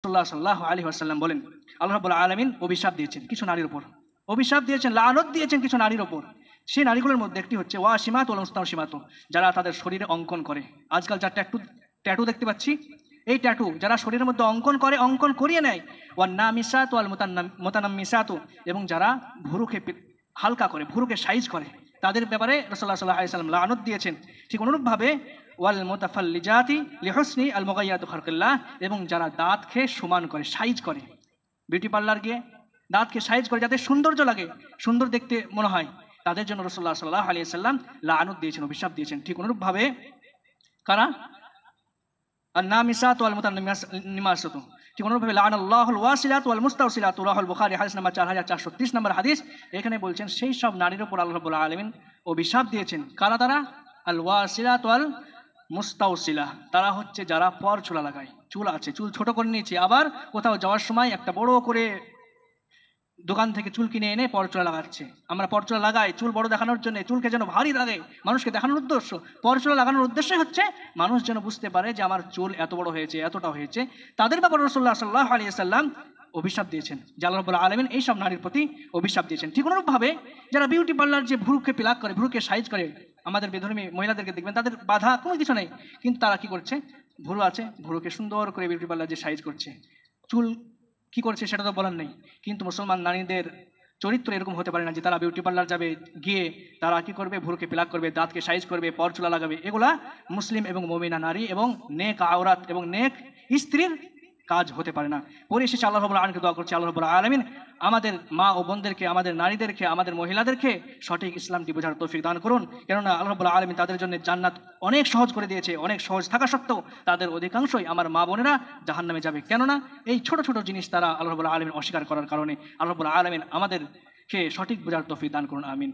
রাসূলুল্লাহ সাল্লাল্লাহু আলাইহি ওয়াসাল্লাম বলেন, আল্লাহ রাব্বুল আলামিন অভিশাপ দিয়েছেন কিছু নারীর উপর, অভিশাপ দিয়েছেন, লানত দিয়েছেন কিছু নারীর উপর। সেই নারীগুলোর মধ্যে একটি হচ্ছে ওয়াসিমাত ওয়াল মুস্তাওসিমাত, যারা তাদের শরীরে অঙ্কন করে। আজকাল যা ট্যাটু ট্যাটু দেখতে পাচ্ছি, এই ট্যাটু যারা শরীরের মধ্যে অঙ্কন করে, অঙ্কন করিয়ে নেয়। ওয়ান নামিসাত ওয়াল মুতানাম্মিসাত, এবং যারা ভুরুকে হালকা করে, ভুরুকে সাইজ করে, তাদের ব্যাপারে রাসূলুল্লাহ সাল্লাল্লাহু আলাইহি ওয়াসাল্লাম লানত দিয়েছেন। ঠিক অনুরূপভাবে ওয়াল মুতাফাল্লিজাতি লিহুসনি আল মুগাইয়াতু খালকিল্লাহ, এবং যারা দাঁত খেয়ে সমান করে, সাইজ করে, বিউটি পার্লার গিয়ে দাঁত খেয়ে সাইজ করে যাতে সৌন্দর্য লাগে, সুন্দর দেখতে মনে হয়, তাদের জন্য রাসূলুল্লাহ সাল্লাল্লাহু আলাইহি ওয়াসাল্লাম লানত দিয়েছেন, অভিশাপ দিয়েছেন। ঠিক অনুরূপভাবে কারা আর নামিসাত ওয়াল মুতানাম্মিসাত, ঠিক অনুরূপভাবে লানাল্লাহুল ওয়াসিলাত ওয়াল মুস্তাওসিলাত, রাহুল বুখারী হাদিস নাম্বার 4430 নম্বর হাদিস। এখানে বলছেন সেই সব নারীর উপর আল্লাহ রাব্বুল আলামিন অভিশাপ দিয়েছেন। কারা তারা? আল ওয়াসিলাত ওয়াল মুস্তাওসিলা, তারা হচ্ছে যারা পর চুলা লাগায়, চুল আছে, চুল ছোট করে নিয়েছে, আবার কোথাও যাওয়ার সময় একটা বড় করে দোকান থেকে চুল কিনে এনে পরচুলা লাগাচ্ছে। আমরা পরচুলা লাগাই চুল বড় দেখানোর জন্য, চুলকে যেন ভারী লাগে, মানুষকে দেখানোর উদ্দেশ্য। পরচুলা লাগানোর উদ্দেশ্য হচ্ছে মানুষ যেন বুঝতে পারে যে আমার চুল এত বড় হয়েছে, এতটা হয়েছে। তাদের ব্যাপারে রাসূলুল্লাহ সাল্লাল্লাহু আলাইহি ওয়াসাল্লাম অভিশাপ দিয়েছেন, যে আল্লাহ রাব্বুল আলামিন এই সব নারীর প্রতি অভিশাপ দিয়েছেন। ঠিক অনুরূপভাবে যারা বিউটি পার্লার, যে ভ্রুকে পিলাক করে, ভ্রুকে সাইজ করে, আমাদের বেধর্মী মহিলাদেরকে দেখবেন তাদের বাধা কোনো কিছু নেই, কিন্তু তারা কি করছে, ভ্রু আছে, ভ্রুকে সুন্দর করে বিউটি পার্লার যে সাইজ করছে, চুল কি করছে সেটা তো বলার নেই। কিন্তু মুসলমান নারীদের চরিত্র এরকম হতে পারে না যে তারা বিউটি পার্লার যাবে, গিয়ে তারা কি করবে, ভ্রুকে পিলাক করবে, দাঁতকে সাইজ করবে, পরচুলা লাগাবে। এগুলা মুসলিম এবং মুমিনা নারী এবং নেক আওরাত এবং নেক স্ত্রীর কাজ হতে পারে না। পরিশেষে আল্লাহ রাব্বুল আলামিনকে দোয়া করছি, আল্লাহ রাব্বুল আলামিন আমাদের মা ও বোনদেরকে, আমাদের নারীদেরকে, আমাদের মহিলাদেরকে সঠিক ইসলামটি বোঝার তৌফিক দান করুন। কেননা আল্লাহ রাব্বুল আলামিন তাদের জন্য জান্নাত অনেক সহজ করে দিয়েছে। অনেক সহজ থাকা সত্ত্বেও তাদের অধিকাংশই, আমার মা বোনেরা, জাহান্নামে যাবে। কেননা এই ছোট ছোট জিনিস তারা আল্লাহ রাব্বুল আলামিন অস্বীকার করার কারণে। আল্লাহ রাব্বুল আলামিন আমাদেরকে সঠিক বোঝার তৌফিক দান করুন, আমিন।